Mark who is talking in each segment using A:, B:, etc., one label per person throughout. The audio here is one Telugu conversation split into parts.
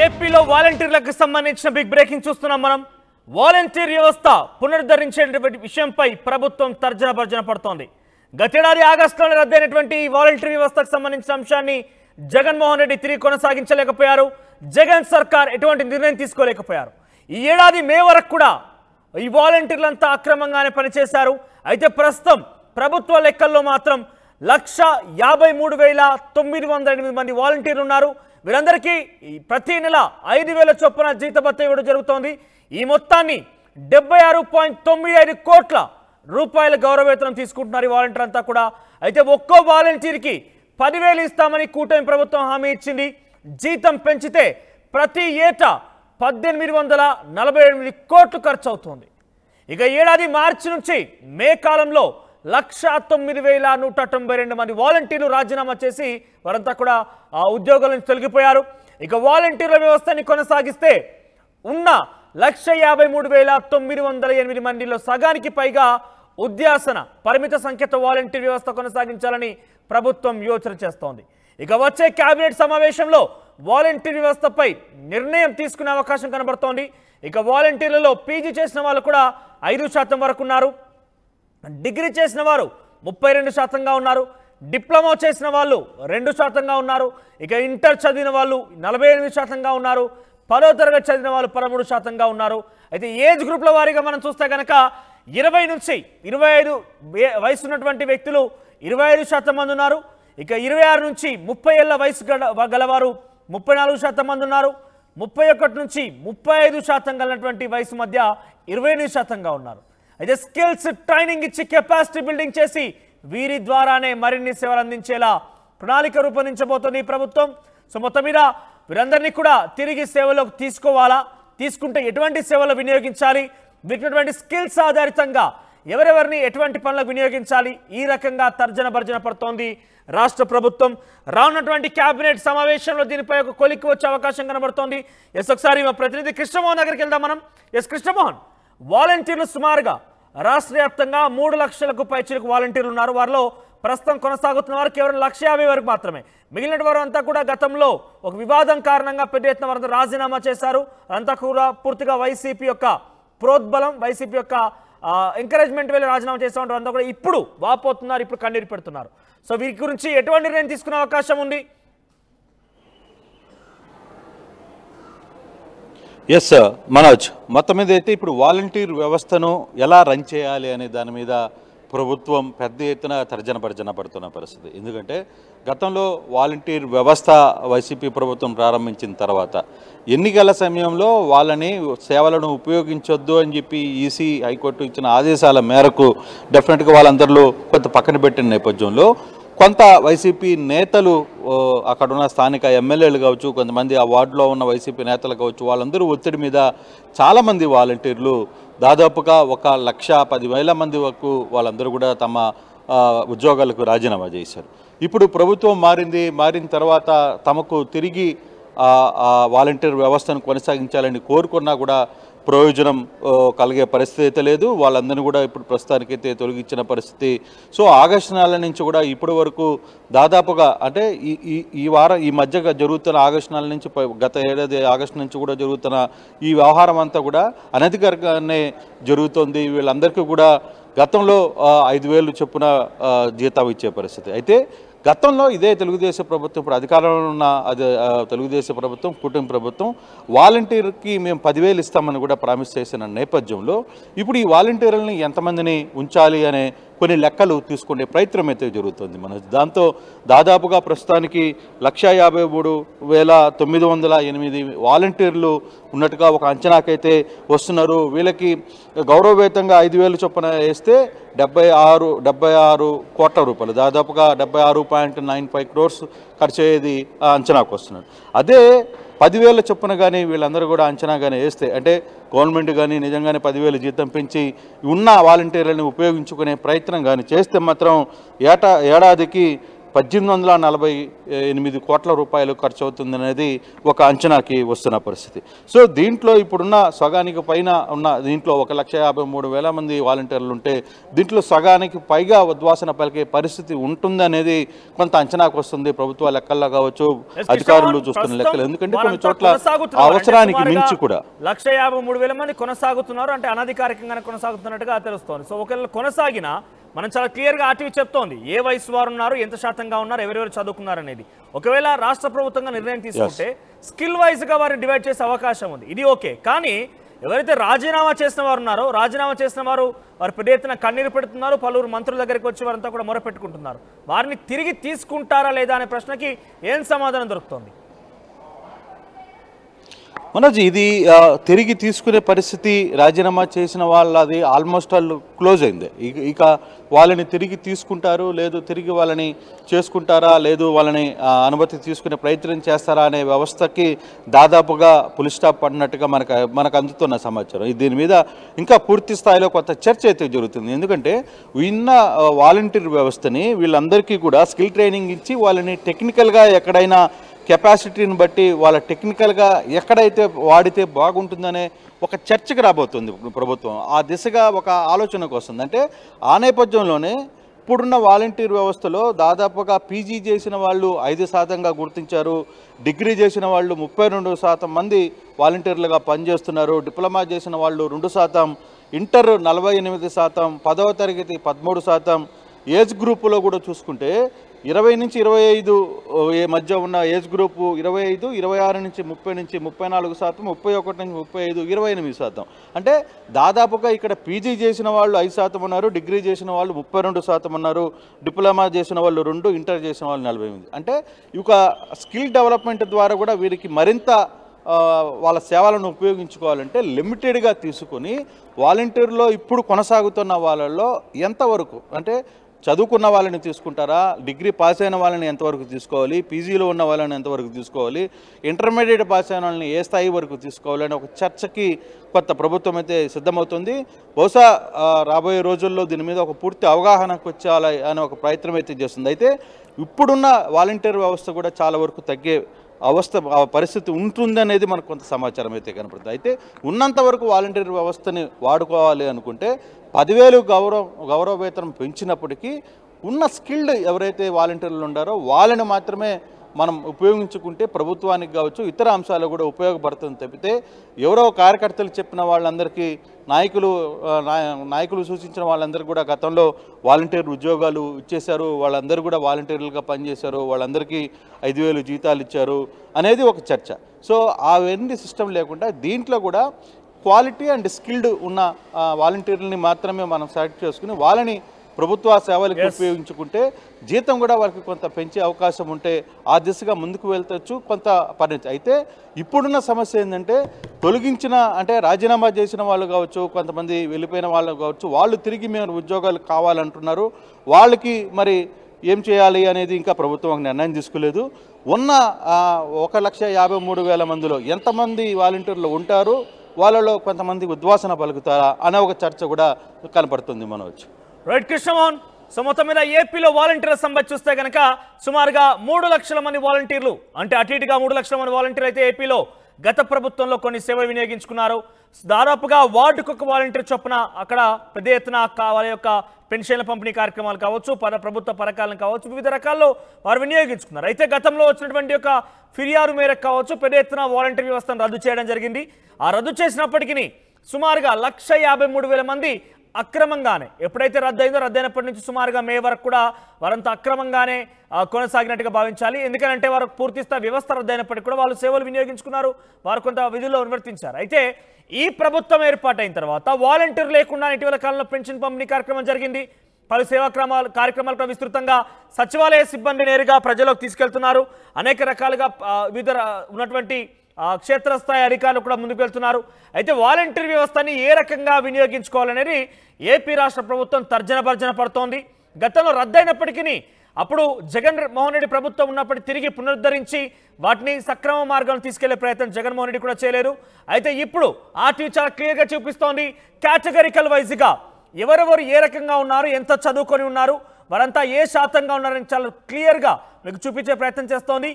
A: ఏపీలో వాలంటీర్లకు సంబంధించిన బిగ్ బ్రేకింగ్ చూస్తున్నాం మనం. వాలంటీర్ వ్యవస్థ పునరుద్ధరించే విషయంపై ప్రభుత్వం తర్జన భర్జన పడుతోంది. గతేడాది ఆగస్టులో రద్దయినటువంటి వాలంటీర్ వ్యవస్థకు సంబంధించిన అంశాన్ని జగన్మోహన్ రెడ్డి తిరిగి కొనసాగించలేకపోయారు. జగన్ సర్కార్ ఎటువంటి నిర్ణయం తీసుకోలేకపోయారు. ఈ ఏడాది మే వరకు కూడా ఈ వాలంటీర్లంతా అక్రమంగానే పనిచేశారు. అయితే ప్రస్తుతం ప్రభుత్వ లెక్కల్లో మాత్రం 1,53,908 మంది వాలంటీర్లు ఉన్నారు. వీరందరికీ ప్రతి నెల 5,000 చొప్పున జీతభత్యం ఇవ్వడం జరుగుతోంది. ఈ మొత్తాన్ని 76.95 కోట్ల రూపాయల గౌరవవేతనం తీసుకుంటున్నారు ఈ వాలంటీర్ అంతా కూడా. అయితే ఒక్కో వాలంటీర్కి 10,000 ఇస్తామని కూటమి ప్రభుత్వం హామీ ఇచ్చింది. జీతం పెంచితే ప్రతి ఏటా 1,848 కోట్లు ఖర్చు అవుతుంది. ఇక ఏడాది మార్చి నుంచి మే కాలంలో 1,09,192 మంది వాలంటీర్లు రాజీనామా చేసి వారంతా కూడా ఆ ఉద్యోగాల నుంచి తొలగిపోయారు. ఇక వాలంటీర్ల వ్యవస్థని కొనసాగిస్తే ఉన్న 1,53,908 మందిలో సగానికి పైగా ఉద్యాసన పరిమిత సంఖ్యతో వాలంటీర్ వ్యవస్థ కొనసాగించాలని ప్రభుత్వం యోచన చేస్తోంది. ఇక వచ్చే కేబినెట్ సమావేశంలో వాలంటీర్ వ్యవస్థపై నిర్ణయం తీసుకునే అవకాశం కనబడుతోంది. ఇక వాలంటీర్లలో పీజీ చేసిన వాళ్ళు కూడా 5% వరకు ఉన్నారు. డిగ్రీ చేసిన వారు 32%గా ఉన్నారు. డిప్లొమా చేసిన వాళ్ళు 2%గా ఉన్నారు. ఇక ఇంటర్ చదివిన వాళ్ళు 48%గా ఉన్నారు. 10వ తరగతి చదివిన వాళ్ళు 13%గా ఉన్నారు. అయితే ఏజ్ గ్రూప్ల వారీగా మనం చూస్తే కనుక 20 నుంచి 25 వయసు ఉన్నటువంటి వ్యక్తులు 25% మంది ఉన్నారు. ఇక 26 నుంచి 30 ఏళ్ల వయసు గలవారు 34% మంది ఉన్నారు. 31 నుంచి 35% గలటువంటి వయసు మధ్య 28%గా ఉన్నారు. అయితే స్కిల్స్ ట్రైనింగ్ ఇచ్చి కెపాసిటీ బిల్డింగ్ చేసి వీరి ద్వారానే మరిన్ని సేవలు అందించేలా ప్రణాళిక రూపొందించబోతోంది ఈ ప్రభుత్వం. సో మొత్తం మీద వీరందరినీ కూడా తిరిగి సేవలోకి తీసుకోవాలా, తీసుకుంటే ఎటువంటి సేవలు వినియోగించాలి, వీటినటువంటి స్కిల్స్ ఆధారితంగా ఎవరెవరిని ఎటువంటి పనులకు వినియోగించాలి, ఈ రకంగా తర్జన భర్జన పడుతోంది రాష్ట్ర ప్రభుత్వం. రానున్నటువంటి కేబినెట్ సమావేశంలో దీనిపై ఒక కొలిక్కి వచ్చే అవకాశం కనబడుతోంది. ఒకసారి మా ప్రతినిధి కృష్ణమోహన్ దగ్గరికి వెళ్దాం మనం. కృష్ణమోహన్, వాలంటీర్లు సుమారుగా రాష్ట్ర వ్యాప్తంగా 3 లక్షలకు పైచిలకు వాలంటీర్లు ఉన్నారు. వారిలో ప్రస్తుతం కొనసాగుతున్న వారు కేవలం 150 వరకు మాత్రమే. మిగిలిన వారు అంతా కూడా గతంలో ఒక వివాదం కారణంగా పెద్ద ఎత్తున వారంతా రాజీనామా చేశారు. అంతా కూడా పూర్తిగా వైసీపీ యొక్క ప్రోద్బలం, వైసీపీ యొక్క ఎంకరేజ్మెంట్ వెళ్ళి రాజీనామా చేస్తూ ఉంటారు. అంతా కూడా ఇప్పుడు వాపోతున్నారు, ఇప్పుడు కన్నీరు పెడుతున్నారు. సో వీరి గురించి ఎటువంటి నిర్ణయం తీసుకునే అవకాశం ఉంది?
B: ఎస్ మనోజ్, మొత్తం మీద అయితే ఇప్పుడు వాలంటీర్ వ్యవస్థను ఎలా రన్ చేయాలి అనే దాని మీద ప్రభుత్వం పెద్ద ఎత్తున తర్జన భర్జన పడుతున్న పరిస్థితి. ఎందుకంటే గతంలో వాలంటీర్ వ్యవస్థ వైసీపీ ప్రభుత్వం ప్రారంభించిన తర్వాత ఎన్నికల సమయంలో వాళ్ళని సేవలను ఉపయోగించొద్దు అని చెప్పి ఈసీ హైకోర్టు ఇచ్చిన ఆదేశాల మేరకు డెఫినెట్గా వాళ్ళందరిలో కొంత పక్కన పెట్టిన నేపథ్యంలో కొంత వైసీపీ నేతలు, అక్కడున్న స్థానిక ఎమ్మెల్యేలు కావచ్చు, కొంతమంది ఆ వార్డులో ఉన్న వైసీపీ నేతలు కావచ్చు, వాళ్ళందరూ ఒత్తిడి మీద చాలామంది వాలంటీర్లు దాదాపుగా 1,10,000 మంది వరకు వాళ్ళందరూ కూడా తమ ఉద్యోగాలకు రాజీనామా చేశారు. ఇప్పుడు ప్రభుత్వం మారిన తర్వాత తమకు తిరిగి వాలంటీర్ వ్యవస్థను కొనసాగించాలని కోరుకున్నా కూడా ప్రయోజనం కలిగే పరిస్థితి అయితే లేదు. వాళ్ళందరినీ కూడా ఇప్పుడు ప్రస్తుతానికైతే తొలగించిన పరిస్థితి. సో ఆగస్టు నెల నుంచి కూడా ఇప్పటి వరకు దాదాపుగా అంటే ఈ మధ్య జరుగుతున్న ఆగస్టు నెల నుంచి గత ఏడాది ఆగస్టు నుంచి కూడా జరుగుతున్న ఈ వ్యవహారం అంతా కూడా అనధికారికంగానే జరుగుతుంది. వీళ్ళందరికీ కూడా గతంలో 5,000 చొప్పున జీతం ఇచ్చే పరిస్థితి. అయితే గతంలో ఇదే తెలుగుదేశం ప్రభుత్వం, ఇప్పుడు అధికారంలో ఉన్న తెలుగుదేశం ప్రభుత్వం, కూటమి ప్రభుత్వం వాలంటీర్కి మేము 10,000 ఇస్తామని కూడా ప్రామిస్ చేసిన నేపథ్యంలో ఇప్పుడు ఈ వాలంటీర్లని ఎంతమందిని ఉంచాలి అనే కొన్ని లెక్కలు తీసుకునే ప్రయత్నం అయితే జరుగుతుంది మన. దాంతో దాదాపుగా ప్రస్తుతానికి 1,53,908 వాలంటీర్లు ఉన్నట్టుగా ఒక అంచనాకైతే వస్తున్నారు. వీళ్ళకి గౌరవవేతంగా 5,000 చొప్పున వేస్తే 76 కోట్ల రూపాయలు, దాదాపుగా 76.95 crores ఖర్చు అయ్యేది అంచనాకు వస్తున్నారు. అదే 10,000 చొప్పున కానీ వీళ్ళందరూ కూడా అంచనా కానీ వేస్తే, అంటే గవర్నమెంట్ కానీ నిజంగానే 10,000 జీతం పెంచి ఉన్న వాలంటీర్లను ఉపయోగించుకునే ప్రయత్నం కానీ చేస్తే మాత్రం ఏడాదికి 1848 కోట్ల రూపాయలు ఖర్చు అవుతుందనేది ఒక అంచనాకి వస్తున్న పరిస్థితి. సో దీంట్లో ఇప్పుడున్న సగానికి పైన ఉన్న దీంట్లో 1,53,000 మంది వాలంటీర్లు ఉంటే దీంట్లో సగానికి పైగా ఉద్వాసన పలికే పరిస్థితి ఉంటుందనేది కొంత అంచనాకు వస్తుంది. ప్రభుత్వ లెక్కల్లో కావచ్చు, అధికారులు చూస్తున్న లెక్కలు. ఎందుకంటే కొన్ని చోట్ల అవసరానికి మించి కూడా
A: 1,53,000 మంది కొనసాగుతున్నారు, అంటే అనధికారికంగానే కొనసాగుతున్నట్టుగా తెలుస్తోంది. సో ఒకవేళ కొనసాగినా మనం చాలా క్లియర్గా ఆర్టీవీ చెప్తోంది ఏ వయసు వారు ఉన్నారు, ఎంత శాతంగా ఉన్నారు, ఎవరెవరు చదువుకున్నారు అనేది. ఒకవేళ రాష్ట్ర ప్రభుత్వంగా నిర్ణయం తీసుకుంటే స్కిల్ వైజ్గా వారిని డివైడ్ చేసే అవకాశం ఉంది, ఇది ఓకే. కానీ ఎవరైతే రాజీనామా చేసిన వారు ఉన్నారో, రాజీనామా చేసిన వారు పెద్ద ఎత్తున కన్నీరు పెడుతున్నారు, పలువురు మంత్రుల దగ్గరికి వచ్చి వారంతా కూడా మొరపెట్టుకుంటున్నారు. వారిని తిరిగి తీసుకుంటారా లేదా అనే ప్రశ్నకి ఏం సమాధానం దొరుకుతుంది?
B: మనోజ్, ఇది తిరిగి తీసుకునే పరిస్థితి రాజీనామా చేసిన వాళ్ళది ఆల్మోస్ట్ ఆల్ క్లోజ్ అయింది. ఇక వాళ్ళని తిరిగి తీసుకుంటారు లేదు, తిరిగి వాళ్ళని చేసుకుంటారా లేదు, వాళ్ళని అనుమతి తీసుకునే ప్రయత్నం చేస్తారా అనే వ్యవస్థకి దాదాపుగా పులి స్టాప్ పడినట్టుగా మనకు అందుతున్న సమాచారం. దీని మీద ఇంకా పూర్తి స్థాయిలో కొంత చర్చ అయితే జరుగుతుంది. ఎందుకంటే ఉన్న వాలంటీర్ వ్యవస్థని వీళ్ళందరికీ కూడా స్కిల్ ట్రైనింగ్ ఇచ్చి వాళ్ళని టెక్నికల్గా ఎక్కడైనా కెపాసిటీని బట్టి వాళ్ళ టెక్నికల్గా ఎక్కడైతే వాడితే బాగుంటుందనే ఒక చర్చకు రాబోతుంది ప్రభుత్వం. ఆ దిశగా ఒక ఆలోచనకు వస్తుంది. అంటే ఆ నేపథ్యంలోనే ఇప్పుడున్న వాలంటీర్ వ్యవస్థలో దాదాపుగా పీజీ చేసిన వాళ్ళు 5%గా గుర్తించారు, డిగ్రీ చేసిన వాళ్ళు 32% మంది వాలంటీర్లుగా పనిచేస్తున్నారు, డిప్లొమా చేసిన వాళ్ళు 2%, ఇంటర్ 48%, 10వ తరగతి 13%, ఏజ్ గ్రూపులో కూడా చూసుకుంటే 20 నుంచి 25 మధ్య ఉన్న ఏజ్ గ్రూపు 25, 26 నుంచి 30 నుంచి 34%, 31 నుంచి 35, 28%. అంటే దాదాపుగా ఇక్కడ పీజీ చేసిన వాళ్ళు 5% ఉన్నారు, డిగ్రీ చేసిన వాళ్ళు 32% ఉన్నారు, డిప్లొమా చేసిన వాళ్ళు 2, ఇంటర్ చేసిన వాళ్ళు 48. అంటే ఒక స్కిల్ డెవలప్మెంట్ ద్వారా కూడా వీరికి మరింత వాళ్ళ సేవలను ఉపయోగించుకోవాలంటే లిమిటెడ్గా తీసుకొని వాలంటీర్లో ఇప్పుడు కొనసాగుతున్న వాళ్ళల్లో ఎంతవరకు అంటే చదువుకున్న వాళ్ళని తీసుకుంటారా, డిగ్రీ పాస్ అయిన వాళ్ళని ఎంతవరకు తీసుకోవాలి, పీజీలో ఉన్న వాళ్ళని ఎంతవరకు తీసుకోవాలి, ఇంటర్మీడియట్ పాస్ అయిన వాళ్ళని ఏ స్థాయి వరకు తీసుకోవాలి అనే ఒక చర్చకి కొత్త ప్రభుత్వం అయితే సిద్ధమవుతుంది. బహుశా రాబోయే రోజుల్లో దీని మీద ఒక పూర్తి అవగాహనకు వచ్చేయాలి అనే ఒక ప్రయత్నం అయితే చేస్తుంది. అయితే ఇప్పుడున్న వాలంటీర్ వ్యవస్థ కూడా చాలా వరకు తగ్గే పరిస్థితి ఉంటుందనేది మనకు కొంత సమాచారం అయితే కనపడుతుంది. అయితే ఉన్నంత వరకు వాలంటీర్ వ్యవస్థని వాడుకోవాలి అనుకుంటే 10,000 గౌరవ వేతనం పెంచినప్పటికీ ఉన్న స్కిల్డ్ ఎవరైతే వాలంటీర్లు ఉన్నారో వాళ్ళని మాత్రమే మనం ఉపయోగించుకుంటే ప్రభుత్వానికి కావచ్చు ఇతర అంశాలు కూడా ఉపయోగపడుతుంది తప్పితే ఎవరో కార్యకర్తలు చెప్పిన వాళ్ళందరికీ నాయకులు సూచించిన వాళ్ళందరికీ కూడా గతంలో వాలంటీర్ ఉద్యోగాలు ఇచ్చేశారు, వాళ్ళందరూ కూడా వాలంటీర్లుగా పనిచేశారు, వాళ్ళందరికీ 5,000 జీతాలు ఇచ్చారు అనేది ఒక చర్చ. సో అవన్నీ సిస్టమ్ లేకుండా దీంట్లో కూడా క్వాలిటీ అండ్ స్కిల్డ్ ఉన్న వాలంటీర్లని మాత్రమే మనం సెలెక్ట్ చేసుకుని వాళ్ళని ప్రభుత్వ సేవలకు ఉపయోగించుకుంటే జీతం కూడా వాళ్ళకి కొంత పెంచే అవకాశం ఉంటే ఆ దిశగా ముందుకు వెళ్తచ్చు కొంత పరిణతి. అయితే ఇప్పుడున్న సమస్య ఏంటంటే తొలగించిన అంటే రాజీనామా చేసిన వాళ్ళు కావచ్చు, కొంతమంది వెళ్ళిపోయిన వాళ్ళు కావచ్చు, వాళ్ళు తిరిగి మేము ఉద్యోగాలు కావాలంటున్నారు. వాళ్ళకి మరి ఏం చేయాలి అనేది ఇంకా ప్రభుత్వం నిర్ణయం తీసుకోలేదు. ఉన్న 1,53,000 మందిలో ఎంతమంది వాలంటీర్లు ఉంటారు, వాళ్ళలో కొంతమంది ఉద్వాసన పలుకుతారా అనే ఒక చర్చ కూడా కనపడుతుంది. మనోజ్,
A: రైట్ కృష్ణమోహన్. సో మొత్తం మీద ఏపీలో వాలంటీర్ల సంఖ్య చూస్తే కనుక సుమారుగా 3 లక్షల మంది వాలంటీర్లు, అంటే అటు ఇటుగా 3 లక్షల మంది వాలంటీర్లు అయితే ఏపీలో గత ప్రభుత్వంలో కొన్ని సేవలు వినియోగించుకున్నారు. దాదాపుగా వార్డుకొక వాలంటీర్ చొప్పున అక్కడ పెద్ద ఎత్తున వాళ్ళ యొక్క పెన్షన్ల పంపిణీ కార్యక్రమాలు కావచ్చు, ప్రభుత్వ పథకాలను కావచ్చు, వివిధ రకాల్లో వారు వినియోగించుకున్నారు. అయితే గతంలో వచ్చినటువంటి యొక్క ఫిర్యాదు మేరకు కావచ్చు పెద్ద ఎత్తున వాలంటీర్ వ్యవస్థను రద్దు చేయడం జరిగింది. ఆ రద్దు చేసినప్పటికీ సుమారుగా 1,53,000 మంది అక్రమంగానే ఎప్పుడైతే రద్దయినప్పటి నుంచి సుమారుగా మే వరకు కూడా వారంతా అక్రమంగానే కొనసాగినట్టుగా భావించాలి. ఎందుకంటే వారు పూర్తిస్థాయి వ్యవస్థ రద్దయినప్పటికీ కూడా వాళ్ళు సేవలు వినియోగించుకున్నారు, వారు కొంత విధుల్లో నిర్వర్తించారు. అయితే ఈ ప్రభుత్వం ఏర్పాటైన తర్వాత వాలంటీర్ లేకుండా ఇటీవల కాలంలో పెన్షన్ పంపిణీ కార్యక్రమం జరిగింది. పలు సేవా కార్యక్రమాలు విస్తృతంగా సచివాలయ సిబ్బంది నేరుగా ప్రజలకు తీసుకెళ్తున్నారు. అనేక రకాలుగా వివిధ ఉన్నటువంటి క్షేత్రస్థాయి అధికారులు కూడా ముందుకు వెళ్తున్నారు. అయితే వాలంటీర్ వ్యవస్థని ఏ రకంగా వినియోగించుకోవాలనేది ఏపీ రాష్ట్ర ప్రభుత్వం తర్జన పడుతోంది. గతంలో రద్దయినప్పటికీ అప్పుడు జగన్మోహన్ రెడ్డి ప్రభుత్వం ఉన్నప్పటికీ తిరిగి పునరుద్ధరించి వాటిని సక్రమ మార్గాలను తీసుకెళ్లే ప్రయత్నం జగన్మోహన్ రెడ్డి కూడా చేయలేరు. అయితే ఇప్పుడు ఆర్టీవీ చాలా క్లియర్గా చూపిస్తోంది కేటగిరికల్ వైజ్గా ఎవరెవరు ఏ రకంగా ఉన్నారు, ఎంత చదువుకొని ఉన్నారు, వారంతా ఏ శాతంగా ఉన్నారని చాలా క్లియర్గా మీకు చూపించే ప్రయత్నం చేస్తోంది.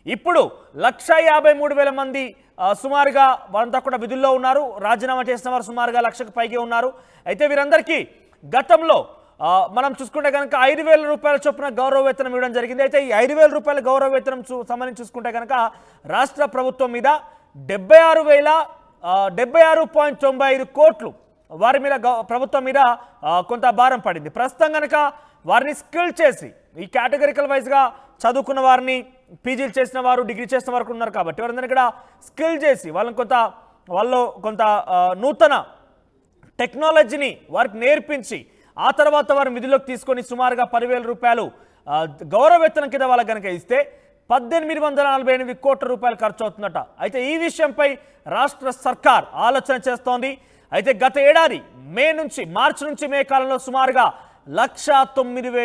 A: ఇప్పుడు 153,000 మంది సుమారుగా వారంతా కూడా విధుల్లో ఉన్నారు. రాజీనామా చేసిన వారు సుమారుగా 1,00,000కు పైగా ఉన్నారు. అయితే వీరందరికీ గతంలో మనం చూసుకుంటే కనుక 5,000 రూపాయల చొప్పున గౌరవ వేతనం ఇవ్వడం జరిగింది. అయితే ఈ 5,000 రూపాయల గౌరవ వేతనం సంబంధించి చూసుకుంటే కనుక రాష్ట్ర ప్రభుత్వం మీద 76.95 కోట్లు వారి మీద ప్రభుత్వం మీద కొంత భారం పడింది. ప్రస్తుతం కనుక వారిని స్కిల్ చేసి ఈ కేటగిరికల్ వైజ్గా చదువుకున్న వారిని పీజీలు చేసిన వారు డిగ్రీ చేసిన వారు ఉన్నారు కాబట్టి వారందరినీ కూడా స్కిల్ చేసి వాళ్ళు కొంత నూతన టెక్నాలజీని వారికి నేర్పించి ఆ తర్వాత వారిని విధుల్లోకి తీసుకొని సుమారుగా 10,000 రూపాయలు గౌరవ వేతనం కింద వాళ్ళకి కనుక ఇస్తే 1,848 కోట్ల రూపాయలు ఖర్చు అవుతుందట. అయితే ఈ విషయంపై రాష్ట్ర సర్కార్ ఆలోచన చేస్తోంది. అయితే గత ఏడాది మార్చి నుంచి మే కాలంలో సుమారుగా 1,09,000